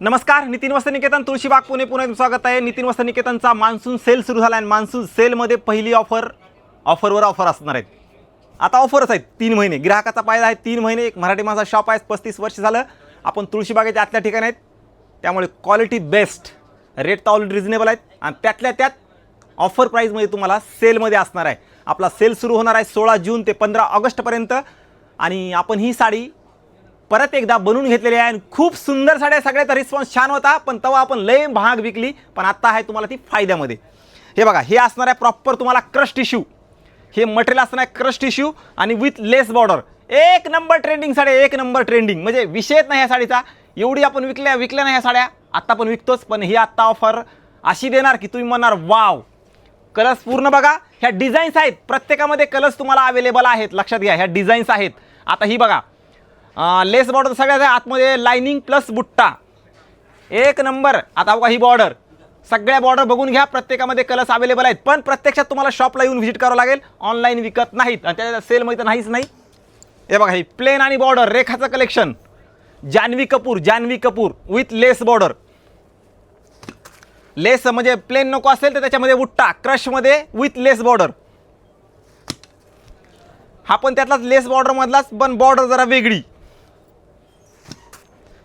नमस्कार, नितीन वस्त्र निकेतन तुळशीबाग पुणे पुन्हा स्वागत आहे। नितीन वस्त्र निकेतनचा मान्सून सेल सुरू झाला आहे। मान्सून सेलमध्ये पहिली ऑफरवर ऑफर असणार आहेत। आता ऑफरच आहेत 3 महिने, ग्राहकाचा फायदा आहे 3 महिने। एक मराठी माणसा शॉप आहे, 35 वर्ष झालं आपण तुळशीबागेच्या आतल्या ठिकाणी आहेत, त्यामुळे क्वालिटी बेस्ट, रेट तर ऑलरेडी रिजनेबल आहेत आणि त्यातल्या त्यात ऑफर प्राईजमध्ये तुम्हाला सेलमध्ये असणार आहे। आपला सेल सुरू होणार आहे 16 जून ते 15 ऑगस्टपर्यंत आणि आपण ही साडी परत एकदा बनवून घेतलेली आहे। खूप सुंदर साड्या, सगळ्याचा रिस्पॉन्स छान होता, पण तेव्हा आपण लय महाग विकली, पण आता आहे तुम्हाला ती फायद्यामध्ये। हे बघा, हे असणार आहे प्रॉपर तुम्हाला क्रश टिश्यू, हे मटेरियल असणार आहे क्रश टिश्यू आणि विथ लेस बॉर्डर। एक नंबर ट्रेंडिंग साडी, एक नंबर ट्रेंडिंग, म्हणजे विषयच नाही ह्या साडीचा। एवढी आपण विकल्या नाही ह्या साड्या, आता पण विकतोच, पण ही आत्ता ऑफर अशी देणार की तुम्ही म्हणणार वाव। कलर्स पूर्ण बघा, ह्या डिझाईन्स आहेत, प्रत्येकामध्ये कलर्स तुम्हाला अवेलेबल आहेत, लक्षात घ्या ह्या डिझाईन्स आहेत। आता ही बघा लेस बॉर्डर सगळ्यात आहे, आतमध्ये लाइनिंग प्लस बुट्टा, एक नंबर। आता बघा ही बॉर्डर, सगळ्या बॉर्डर बघून घ्या, प्रत्येकामध्ये कलर्स अवेलेबल आहेत, पण प्रत्यक्षात तुम्हाला शॉपला येऊन व्हिजिट करावं लागेल, ऑनलाईन विकत नाहीत आणि त्याच्या सेलमध्ये तर नाहीच नाही। हे बघा ही प्लेन आणि बॉर्डर रेखाचं collection, Janhvi Kapoor with lace border. Lace म्हणजे प्लेन नको असेल तर त्याच्यामध्ये बुट्टा क्रशमध्ये विथ लेस बॉर्डर, हा पण त्यातलाच लेस बॉर्डर मधलाच, पण बॉर्डर जरा वेगळी।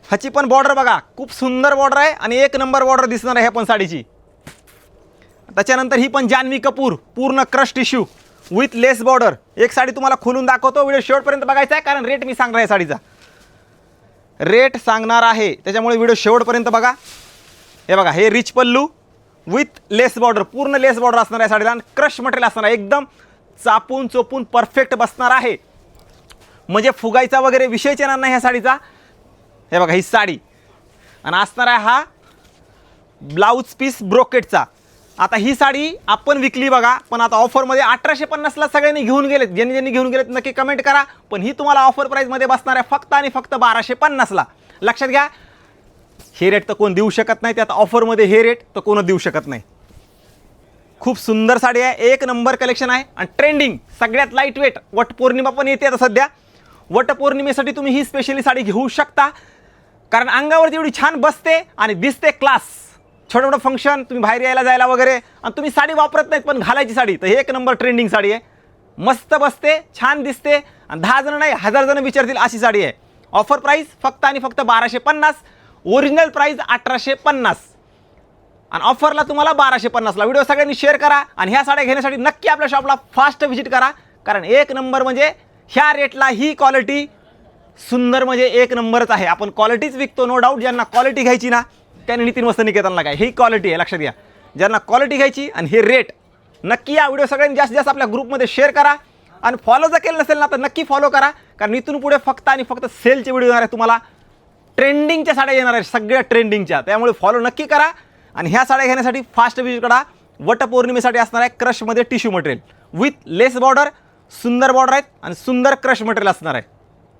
ह्याची पण बॉर्डर बघा, खूप सुंदर बॉर्डर आहे आणि एक नंबर बॉर्डर दिसणार आहे ह्या पण साडीची। त्याच्यानंतर ही पण जान्हवी कपूर पूर्ण crush tissue with lace border. एक साडी तुम्हाला खोलून दाखवतो, व्हिडिओ शेवटपर्यंत बघायचा आहे, कारण रेट मी सांगणार आहे, साडीचा रेट सांगणार आहे, त्याच्यामुळे व्हिडिओ शेवटपर्यंत बघा। हे बघा, हे rich pallu with lace border, पूर्ण लेस बॉर्डर असणार आहे साडीला, क्रश मटेरियल असणार आहे, एकदम चापून चोपून परफेक्ट बसणार आहे, म्हणजे फुगायचा वगैरे विषयच येणार नाही ह्या साडीचा। हे बघा ही साडी आणि असणार आहे हा ब्लाऊज पीस ब्रोकेटचा। आता ही साडी आपण विकली बघा, पण आता ऑफरमध्ये 1850ला सगळ्यांनी घेऊन गेलेत, ज्यांनी घेऊन गेलेत नक्की कमेंट करा, पण ही तुम्हाला ऑफर प्राईजमध्ये बसणार आहे फक्त आणि फक्त 1250ला। लक्षात घ्या, हे रेट तर कोण देऊ शकत नाही, त्यात ऑफरमध्ये हे रेट तर कोण देऊ शकत नाही। खूप सुंदर साडी आहे, एक नंबर कलेक्शन आहे आणि ट्रेंडिंग, सगळ्यात लाईट वेट। वटपौर्णिमा पण येते आता सध्या, वटपौर्णिमेसाठी तुम्ही ही स्पेशली साडी घेऊ शकता, कारण अंगावरती एवढी छान बसते आणि दिसते क्लास। छोटं मोठं फंक्शन, तुम्ही बाहेर यायला जायला वगैरे आणि तुम्ही साडी वापरत नाहीत पण घालायची साडी, तर हे एक नंबर ट्रेंडिंग साडी आहे, मस्त बसते, छान दिसते आणि 10 जण नाही 1000 जण विचारतील अशी साडी आहे। ऑफर प्राईस फक्त आणि फक्त 1250, ओरिजिनल प्राईस 1850 आणि ऑफरला तुम्हाला 1250ला। व्हिडिओ सगळ्यांनी शेअर करा आणि ह्या साड्या घेण्यासाठी नक्की आपल्या शॉपला फास्ट व्हिजिट करा, कारण एक नंबर म्हणजे ह्या रेटला ही क्वालिटी सुंदर, म्हणजे एक नंबरच आहे। आपण क्वालिटीच विकतो, नो डाऊट। ज्यांना क्वालिटी घ्यायची ना त्यांनी नितीन वस्त्र निकेतनला काय, ही क्वालिटी आहे, लक्षात घ्या। ज्यांना क्वालिटी घ्यायची आणि हे रेट, नक्की या व्हिडिओ सगळ्यांनी जास्तीत जास्त आपल्या ग्रुपमध्ये शेअर करा आणि फॉलो जर केलं नसेल ना तर नक्की फॉलो करा, कारण इथून पुढे फक्त आणि फक्त सेलचे व्हिडिओ येणार आहे तुम्हाला, ट्रेंडिंगच्या साड्या येणार आहेत, सगळ्या ट्रेंडिंगच्या, त्यामुळे फॉलो नक्की करा आणि ह्या साड्या घेण्यासाठी फास्ट व्हिजिट करा। वटपौर्णिमेसाठी असणार आहे क्रशमध्ये tissue material with lace border, सुंदर बॉर्डर आहेत आणि सुंदर क्रश मटेरियल असणार आहे।